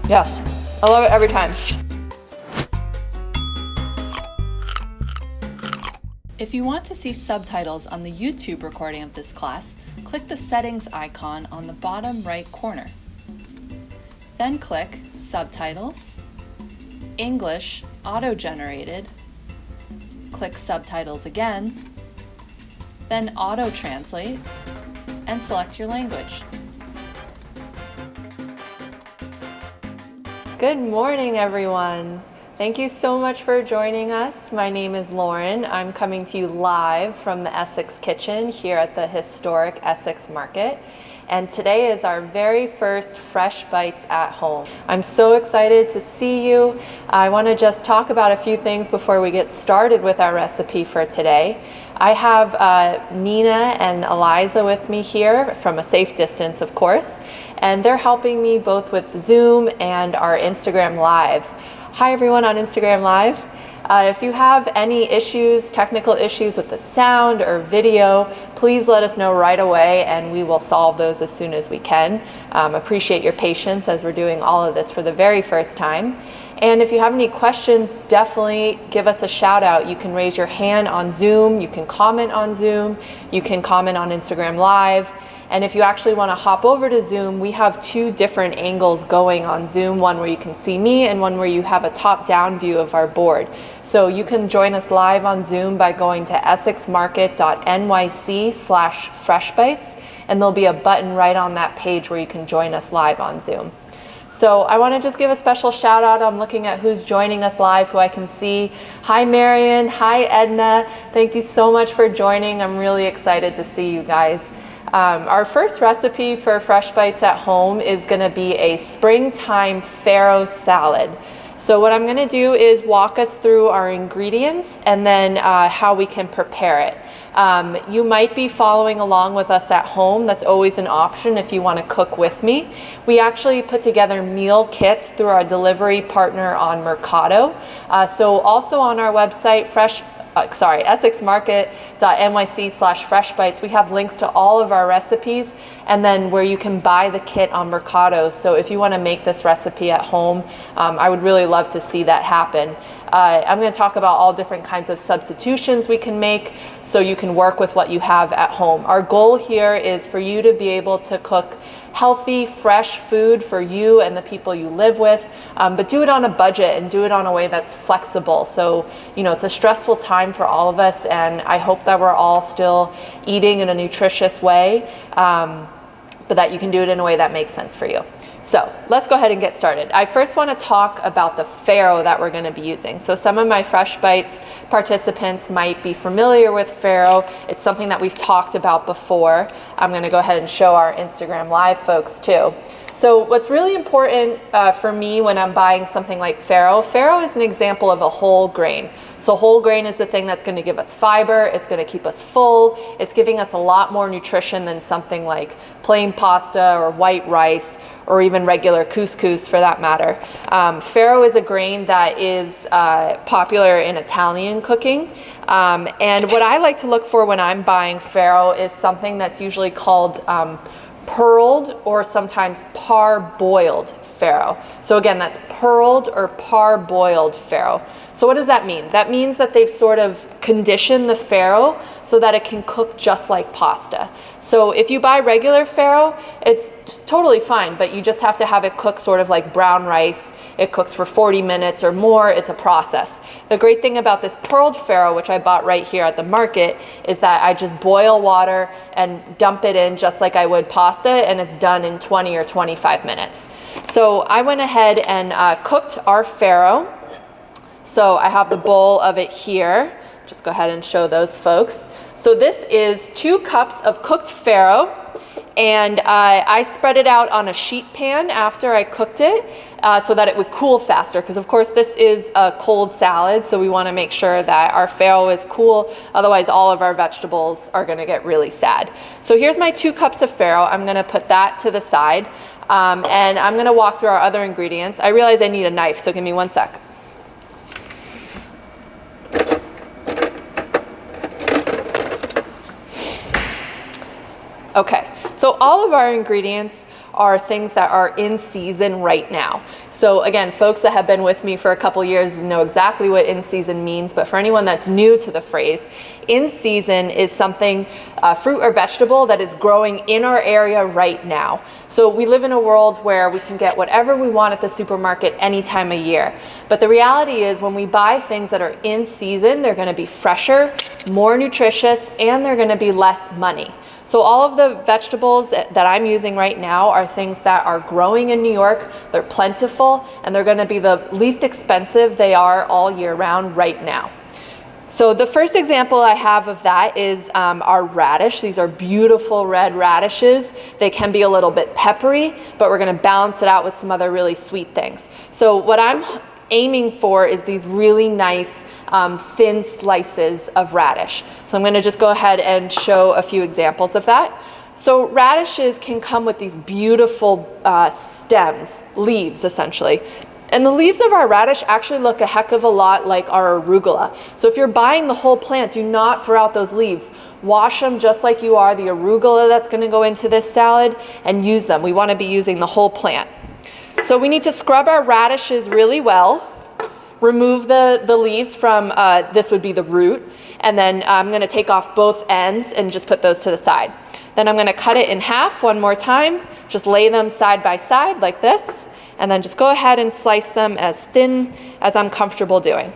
Yes, I love it every time. If you want to see subtitles on the YouTube recording of this class, click the settings icon on the bottom right corner. Then click Subtitles, English Auto-Generated, click Subtitles again, then Auto-Translate, and select your language. Good morning, everyone. Thank you so much for joining us. My name is Lauren. I'm coming to you live from the Essex kitchen here at the historic Essex Market. And today is our very first Fresh Bites at Home. I'm so excited to see you. I want to just talk about a few things before we get started with our recipe for today. I have Nina and Eliza with me here from a safe distance, of course, and they're helping me both with Zoom and our Instagram Live. Hi everyone on Instagram Live. If you have any issues, technical issues with the sound or video, please let us know right away and we will solve those as soon as we can. Appreciate your patience as we're doing all of this for the very first time. And if you have any questions, definitely give us a shout out. You can raise your hand on Zoom, you can comment on Zoom, you can comment on Instagram Live. And if you actually want to hop over to Zoom, we have two different angles going on Zoom, one where you can see me and one where you have a top-down view of our board. So you can join us live on Zoom by going to essexmarket.nyc/freshbites, and there'll be a button right on that page where you can join us live on Zoom. So I want to just give a special shout out. I'm looking at who's joining us live, who I can see. Hi Marion, hi Edna. Thank you so much for joining. I'm really excited to see you guys. Our first recipe for Fresh Bites at Home is going to be a springtime farro salad. So what I'm going to do is walk us through our ingredients and then how we can prepare it. You might be following along with us at home. That's always an option if you want to cook with me. We actually put together meal kits through our delivery partner on Mercado. So also on our website, essexmarket.nyc/freshbites, we have links to all of our recipes and then where you can buy the kit on Mercado. So if you want to make this recipe at home, I would really love to see that happen. I'm going to talk about all different kinds of substitutions we can make so you can work with what you have at home. Our goal here is for you to be able to cook healthy, fresh food for you and the people you live with, but do it on a budget and do it on a way that's flexible. So, you know, it's a stressful time for all of us, and I hope that we're all still eating in a nutritious way, but that you can do it in a way that makes sense for you. So let's go ahead and get started. I first want to talk about the farro that we're going to be using. So some of my Fresh Bites participants might be familiar with farro. It's something that we've talked about before. I'm going to go ahead and show our Instagram Live folks too. So what's really important for me when I'm buying something like farro is an example of a whole grain. So whole grain is the thing that's going to give us fiber, it's going to keep us full, it's giving us a lot more nutrition than something like plain pasta or white rice or even regular couscous for that matter. Farro is a grain that is popular in Italian cooking. And what I like to look for when I'm buying farro is something that's usually called pearled or sometimes parboiled farro. So again, that's pearled or parboiled farro. So what does that mean? That means that they've sort of conditioned the farro so that it can cook just like pasta. So if you buy regular farro, it's just totally fine, but you just have to have it cook sort of like brown rice. It cooks for 40 minutes or more. It's a process. The great thing about this pearled farro, which I bought right here at the market, is that I just boil water and dump it in just like I would pasta, and it's done in 20 or 25 minutes. So I went ahead and cooked our farro. So I have the bowl of it here. Just go ahead and show those folks. So this is 2 cups of cooked farro, and I spread it out on a sheet pan after I cooked it so that it would cool faster, because of course this is a cold salad, so we want to make sure that our farro is cool, otherwise all of our vegetables are going to get really sad. So here's my 2 cups of farro. I'm going to put that to the side, and I'm going to walk through our other ingredients. I realize I need a knife, so give me 1 sec. Okay, so all of our ingredients are things that are in season right now. So again, folks that have been with me for a couple years know exactly what in season means, but for anyone that's new to the phrase, in season is something, fruit or vegetable that is growing in our area right now. So we live in a world where we can get whatever we want at the supermarket any time of year. But the reality is when we buy things that are in season, they're gonna be fresher, more nutritious, and they're gonna be less money. So all of the vegetables that I'm using right now are things that are growing in New York, they're plentiful, and they're gonna be the least expensive they are all year round right now. So the first example I have of that is our radish. These are beautiful red radishes. They can be a little bit peppery, but we're gonna balance it out with some other really sweet things. So what I'm aiming for is these really nice thin slices of radish. So I'm gonna just go ahead and show a few examples of that. So radishes can come with these beautiful stems, leaves essentially. And the leaves of our radish actually look a heck of a lot like our arugula. So if you're buying the whole plant, do not throw out those leaves. Wash them just like you are the arugula that's gonna go into this salad and use them. We wanna be using the whole plant. So we need to scrub our radishes really well, remove the leaves from, this would be the root, and then I'm gonna take off both ends and just put those to the side. Then I'm gonna cut it in half one more time, just lay them side by side like this, and then just go ahead and slice them as thin as I'm comfortable doing.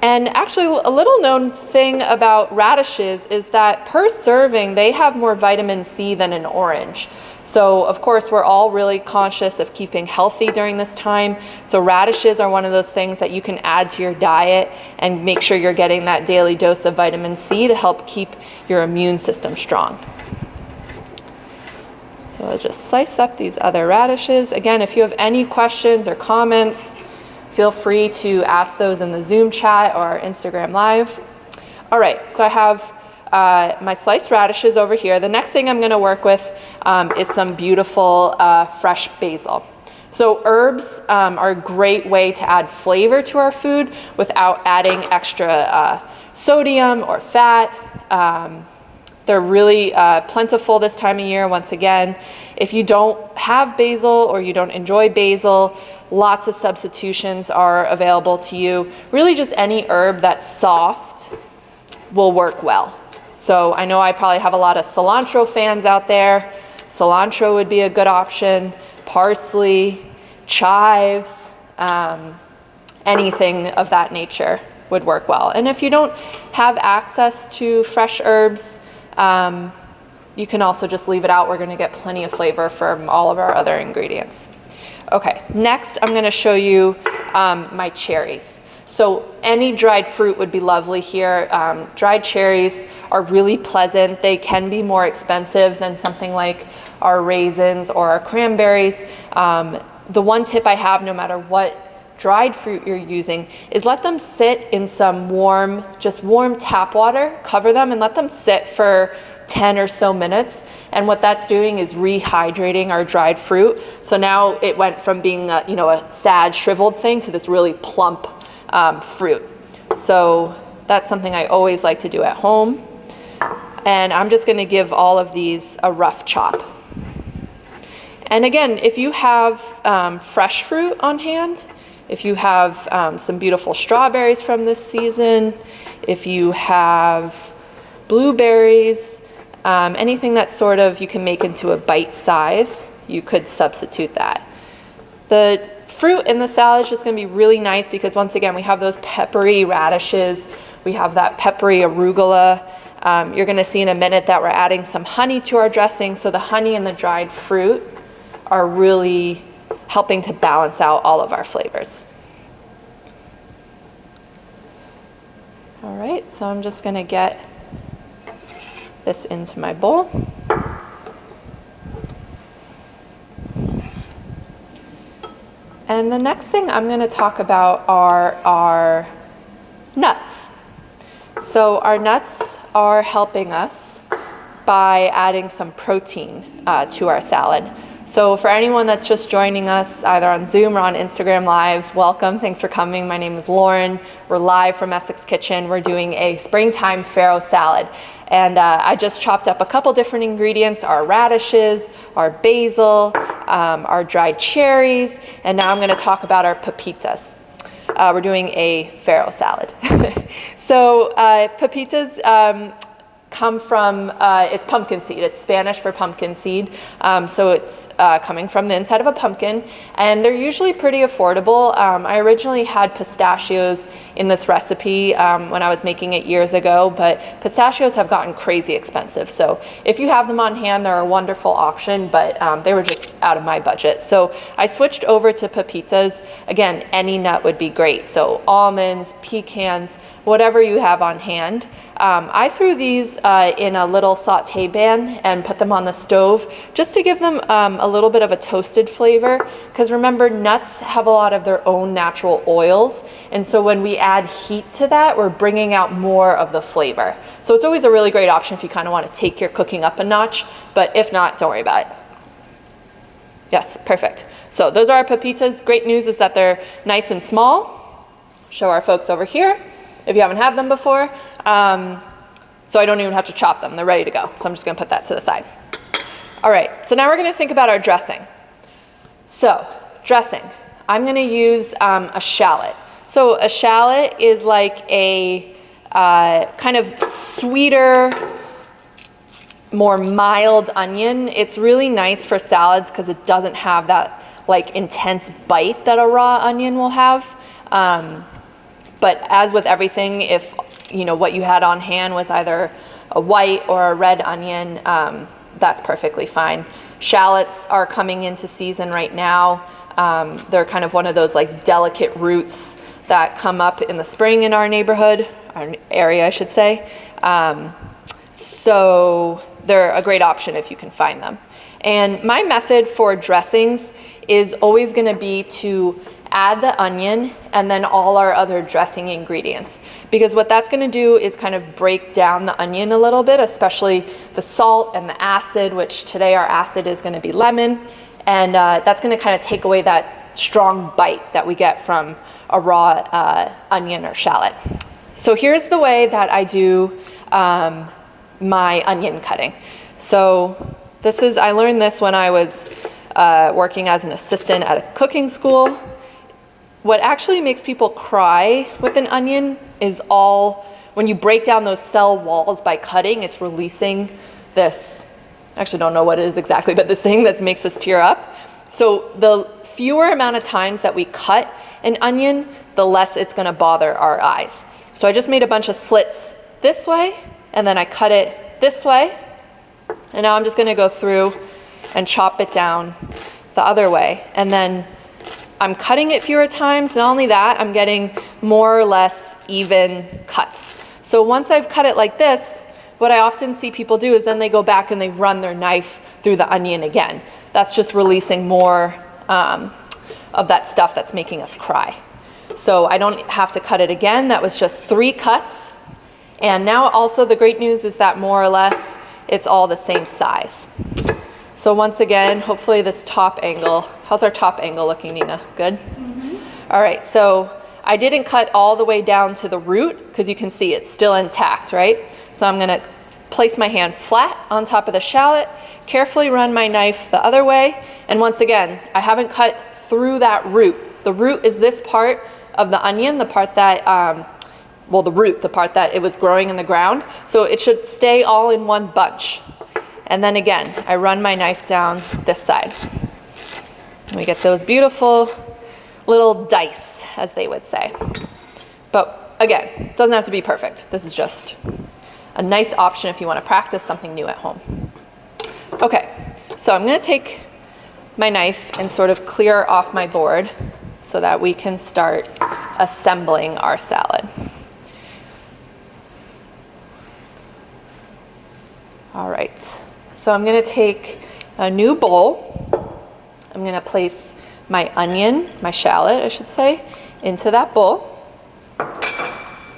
And actually, a little known thing about radishes is that per serving, they have more vitamin C than an orange. So of course, we're all really conscious of keeping healthy during this time. So radishes are one of those things that you can add to your diet and make sure you're getting that daily dose of vitamin C to help keep your immune system strong. So I'll just slice up these other radishes. Again, if you have any questions or comments, feel free to ask those in the Zoom chat or Instagram Live. All right, so I have my sliced radishes over here. The next thing I'm gonna work with is some beautiful fresh basil. So herbs are a great way to add flavor to our food without adding extra sodium or fat. They're really plentiful this time of year, once again. If you don't have basil or you don't enjoy basil, lots of substitutions are available to you. Really just any herb that's soft will work well. So I know I probably have a lot of cilantro fans out there. Cilantro would be a good option. Parsley, chives, anything of that nature would work well. And if you don't have access to fresh herbs, you can also just leave it out. We're gonna get plenty of flavor from all of our other ingredients. Okay, next I'm gonna show you my cherries. So any dried fruit would be lovely here. Dried cherries are really pleasant. They can be more expensive than something like our raisins or our cranberries. The one tip I have, no matter what dried fruit you're using, is let them sit in some warm tap water, cover them and let them sit for 10 or so minutes. And what that's doing is rehydrating our dried fruit. So now it went from being a sad, shriveled thing to this really plump fruit. So that's something I always like to do at home. And I'm just gonna give all of these a rough chop. And again, if you have fresh fruit on hand, if you have some beautiful strawberries from this season, if you have blueberries, anything that sort of you can make into a bite size, you could substitute that. The fruit in the salad is just gonna be really nice because once again, we have those peppery radishes, we have that peppery arugula. You're gonna see in a minute that we're adding some honey to our dressing, so the honey and the dried fruit are really helping to balance out all of our flavors. All right, so I'm just gonna get this into my bowl. And the next thing I'm gonna talk about are our nuts. So our nuts are helping us by adding some protein to our salad. So for anyone that's just joining us either on Zoom or on Instagram Live, welcome, thanks for coming. My name is Lauren. We're live from Essex Kitchen. We're doing a springtime farro salad. And I just chopped up a couple different ingredients, our radishes, our basil, our dried cherries, and now I'm gonna talk about our pepitas. We're doing a farro salad. So pepitas come from, it's pumpkin seed. It's Spanish for pumpkin seed. So it's coming from the inside of a pumpkin, and they're usually pretty affordable. I originally had pistachios in this recipe when I was making it years ago, but pistachios have gotten crazy expensive. So if you have them on hand, they're a wonderful option, but they were just out of my budget. So I switched over to pepitas. Again, any nut would be great. So almonds, pecans, whatever you have on hand. I threw these in a little saute pan and put them on the stove just to give them a little bit of a toasted flavor, because remember, nuts have a lot of their own natural oils, and so when we add heat to that, we're bringing out more of the flavor. So it's always a really great option if you kind of want to take your cooking up a notch, but if not, don't worry about it. Yes, perfect. So those are our pepitas. Great news is that they're nice and small. Show our folks over here if you haven't had them before. So I don't even have to chop them. They're ready to go. So I'm just gonna put that to the side. All right, so now we're gonna think about our dressing. So dressing, I'm gonna use a shallot. So a shallot is like a kind of sweeter, more mild onion. It's really nice for salads because it doesn't have that like intense bite that a raw onion will have. But as with everything, if you know what you had on hand was either a white or a red onion, that's perfectly fine. Shallots are coming into season right now. They're kind of one of those like delicate roots that come up in the spring in our neighborhood, our area, I should say. So they're a great option if you can find them. And my method for dressings is always going to be to add the onion and then all our other dressing ingredients, because what that's going to do is kind of break down the onion a little bit, especially the salt and the acid, which today our acid is going to be lemon, and that's going to kind of take away that strong bite that we get from a raw onion or shallot. So here's the way that I do my onion cutting. So this is, I learned this when I was working as an assistant at a cooking school. What actually makes people cry with an onion is when you break down those cell walls by cutting, it's releasing this, I actually don't know what it is exactly, but this thing that makes us tear up. So the fewer amount of times that we cut an onion, the less it's gonna bother our eyes. So I just made a bunch of slits this way, and then I cut it this way, and now I'm just gonna go through and chop it down the other way. And then I'm cutting it fewer times. Not only that, I'm getting more or less even cuts. So once I've cut it like this, what I often see people do is then they go back and they run their knife through the onion again. That's just releasing more of that stuff that's making us cry. So I don't have to cut it again. That was just 3 cuts. And now also the great news is that more or less it's all the same size. So once again, hopefully this top angle, how's our top angle looking, Nina? Good? Mm-hmm. All right, so I didn't cut all the way down to the root because you can see it's still intact, right? So I'm gonna place my hand flat on top of the shallot, carefully run my knife the other way, and once again, I haven't cut through that root. The root is this part of the onion, the part that, well, the root, the part that it was growing in the ground, so it should stay all in one bunch. And then again, I run my knife down this side. And we get those beautiful little dice, as they would say. But again, it doesn't have to be perfect. This is just a nice option if you want to practice something new at home. Okay, so I'm going to take my knife and sort of clear off my board so that we can start assembling our salad. All right. So I'm going to take a new bowl. I'm going to place my onion, my shallot, I should say, into that bowl.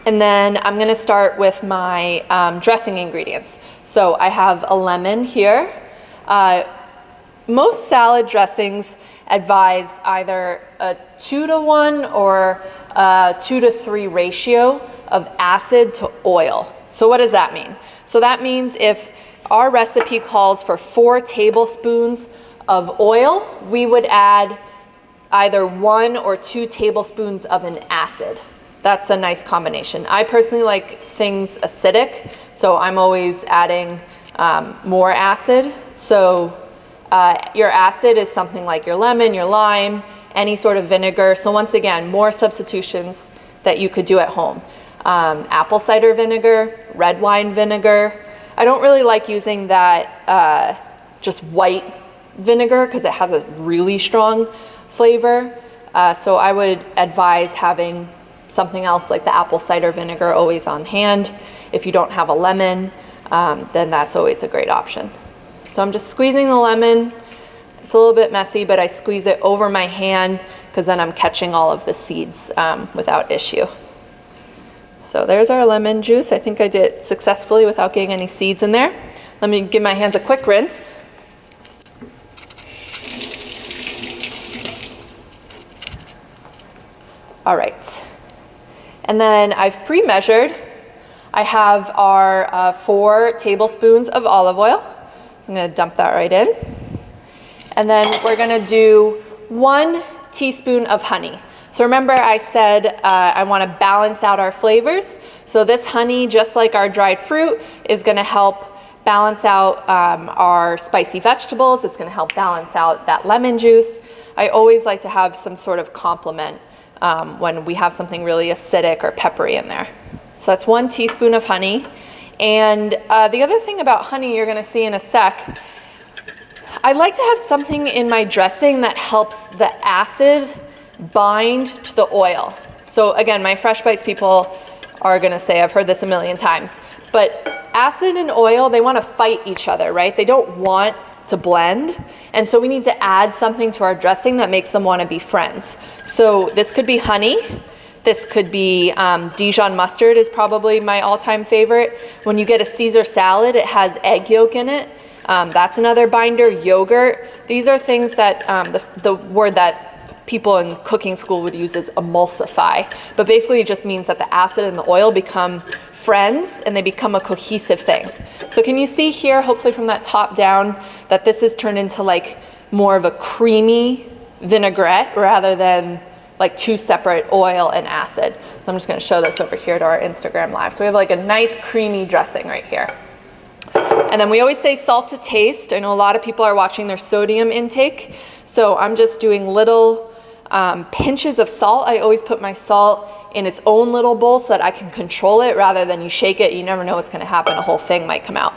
And then I'm going to start with my dressing ingredients. So I have a lemon here. most salad dressings advise either a 2-to-1 or a 2-to-3 ratio of acid to oil. So what does that mean? So that means if our recipe calls for 4 tablespoons of oil, we would add either 1 or 2 tablespoons of an acid. That's a nice combination. I personally like things acidic, so I'm always adding more acid. So your acid is something like your lemon, your lime, any sort of vinegar. So once again, more substitutions that you could do at home. Apple cider vinegar, red wine vinegar. I don't really like using that just white vinegar because it has a really strong flavor. So I would advise having something else like the apple cider vinegar always on hand. If you don't have a lemon, then that's always a great option. So I'm just squeezing the lemon. It's a little bit messy, but I squeeze it over my hand because then I'm catching all of the seeds without issue. So there's our lemon juice. I think I did it successfully without getting any seeds in there. Let me give my hands a quick rinse. All right. And then I've pre-measured. I have our 4 tablespoons of olive oil. So I'm going to dump that right in. And then we're going to do 1 teaspoon of honey. So remember I said I want to balance out our flavors. So this honey, just like our dried fruit, is going to help balance out our spicy vegetables. It's going to help balance out that lemon juice. I always like to have some sort of complement when we have something really acidic or peppery in there. So that's 1 teaspoon of honey. And the other thing about honey you're going to see in a sec, I like to have something in my dressing that helps the acid bind to the oil. So again, my Fresh Bites people are going to say, I've heard this a million times, but acid and oil, they want to fight each other, right? They don't want to blend. And so we need to add something to our dressing that makes them want to be friends. So this could be honey. This could be Dijon mustard is probably my all-time favorite. When you get a Caesar salad, it has egg yolk in it. That's another binder. Yogurt. These are things that the word that people in cooking school would use is emulsify. But basically it just means that the acid and the oil become friends and they become a cohesive thing. So can you see here, hopefully from that top down, that this is turned into like more of a creamy vinaigrette rather than like 2 separate oil and acid. So I'm just going to show this over here to our Instagram live. So we have like a nice creamy dressing right here. And then we always say salt to taste. I know a lot of people are watching their sodium intake. So I'm just doing little pinches of salt. I always put my salt in its own little bowl so that I can control it rather than you shake it. You never know what's going to happen. A whole thing might come out.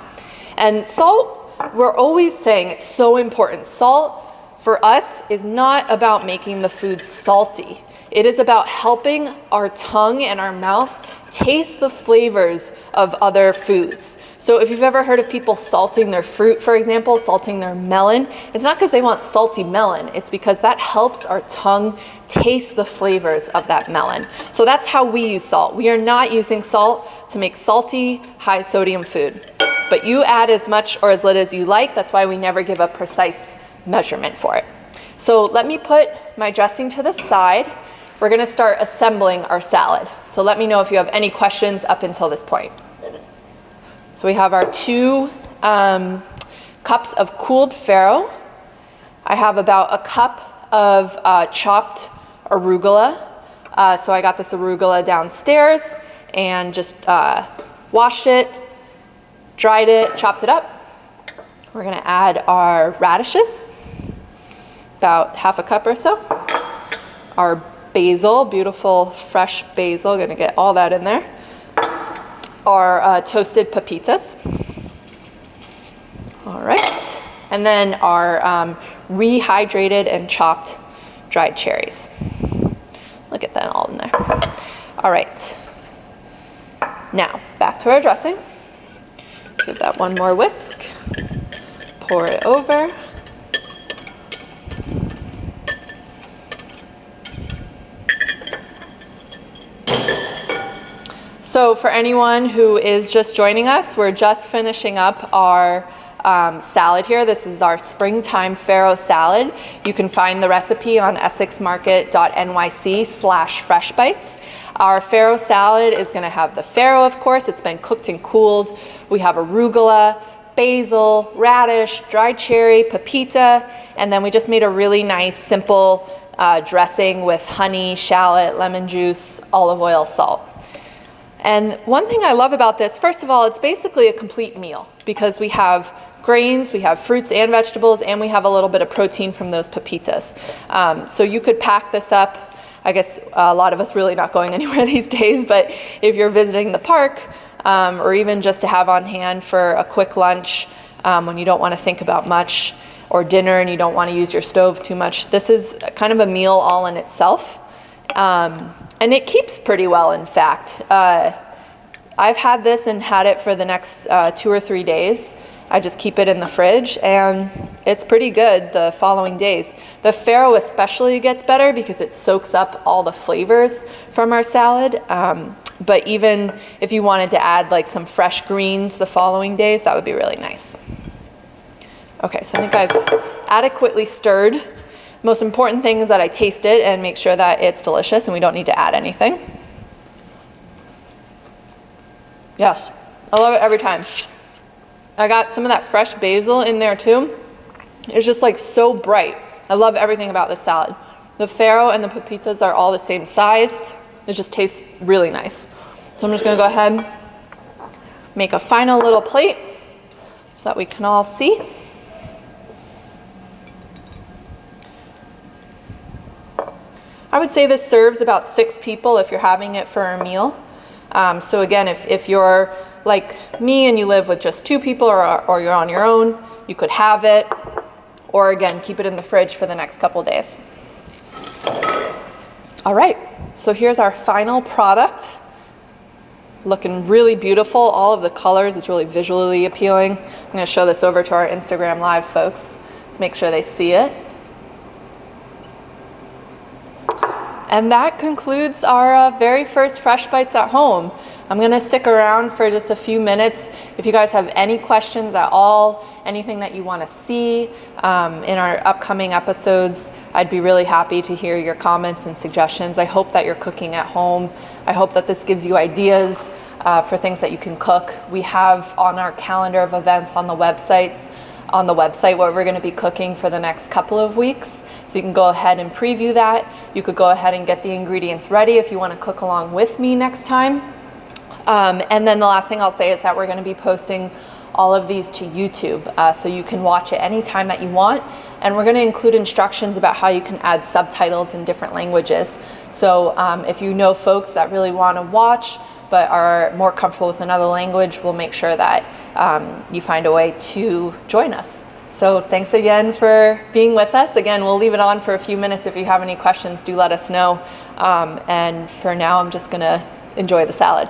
And salt, we're always saying it's so important. Salt for us is not about making the food salty. It is about helping our tongue and our mouth taste the flavors of other foods. So if you've ever heard of people salting their fruit, for example, salting their melon, it's not because they want salty melon. It's because that helps our tongue taste the flavors of that melon. So that's how we use salt. We are not using salt to make salty, high sodium food. But you add as much or as little as you like. That's why we never give a precise measurement for it. So let me put my dressing to the side. We're going to start assembling our salad. So let me know if you have any questions up until this point. So we have our 2 cups of cooled farro. I have about a cup of chopped arugula. So I got this arugula downstairs and just washed it, dried it, chopped it up. We're going to add our radishes, about half a cup or so. Our basil, beautiful fresh basil, going to get all that in there. Our toasted pepitas. All right. And then our rehydrated and chopped dried cherries. Look at that all in there. All right. Now, back to our dressing. Give that one more whisk. Pour it over. So for anyone who is just joining us, we're just finishing up our salad here. This is our springtime farro salad. You can find the recipe on essexmarket.nyc/freshbites. Our farro salad is going to have the farro, of course. It's been cooked and cooled. We have arugula, basil, radish, dried cherry, pepita, and then we just made a really nice, simple dressing with honey, shallot, lemon juice, olive oil, salt. And one thing I love about this, first of all, it's basically a complete meal because we have grains, we have fruits and vegetables, and we have a little bit of protein from those pepitas. So you could pack this up. I guess a lot of us really not going anywhere these days, but if you're visiting the park, or even just to have on hand for a quick lunch when you don't want to think about much, or dinner and you don't want to use your stove too much, this is kind of a meal all in itself. And it keeps pretty well, in fact. I've had this and had it for the next 2 or 3 days. I just keep it in the fridge and it's pretty good the following days. The farro especially gets better because it soaks up all the flavors from our salad. But even if you wanted to add like some fresh greens the following days, that would be really nice. Okay, so I think I've adequately stirred. Most important thing is that I taste it and make sure that it's delicious and we don't need to add anything. Yes, I love it every time. I got some of that fresh basil in there too. It's just like so bright. I love everything about this salad. The farro and the pepitas are all the same size. It just tastes really nice. So I'm just gonna go ahead, make a final little plate so that we can all see. I would say this serves about 6 people if you're having it for a meal. So again, if you're like me and you live with just 2 people or you're on your own, you could have it, or again, keep it in the fridge for the next couple days. All right, so here's our final product. Looking really beautiful. All of the colors, it's really visually appealing. I'm gonna show this over to our Instagram Live folks to make sure they see it. And that concludes our very first Fresh Bites at Home. I'm gonna stick around for just a few minutes. If you guys have any questions at all, anything that you wanna see in our upcoming episodes, I'd be really happy to hear your comments and suggestions. I hope that you're cooking at home. I hope that this gives you ideas for things that you can cook. We have on our calendar of events on the website what we're gonna be cooking for the next couple of weeks. So you can go ahead and preview that. You could go ahead and get the ingredients ready if you want to cook along with me next time. And then the last thing I'll say is that we're going to be posting all of these to YouTube, so you can watch it anytime that you want. And we're going to include instructions about how you can add subtitles in different languages. So if you know folks that really want to watch but are more comfortable with another language, we'll make sure that you find a way to join us. So thanks again for being with us. Again, we'll leave it on for a few minutes. If you have any questions, do let us know. And for now, I'm just gonna enjoy the salad.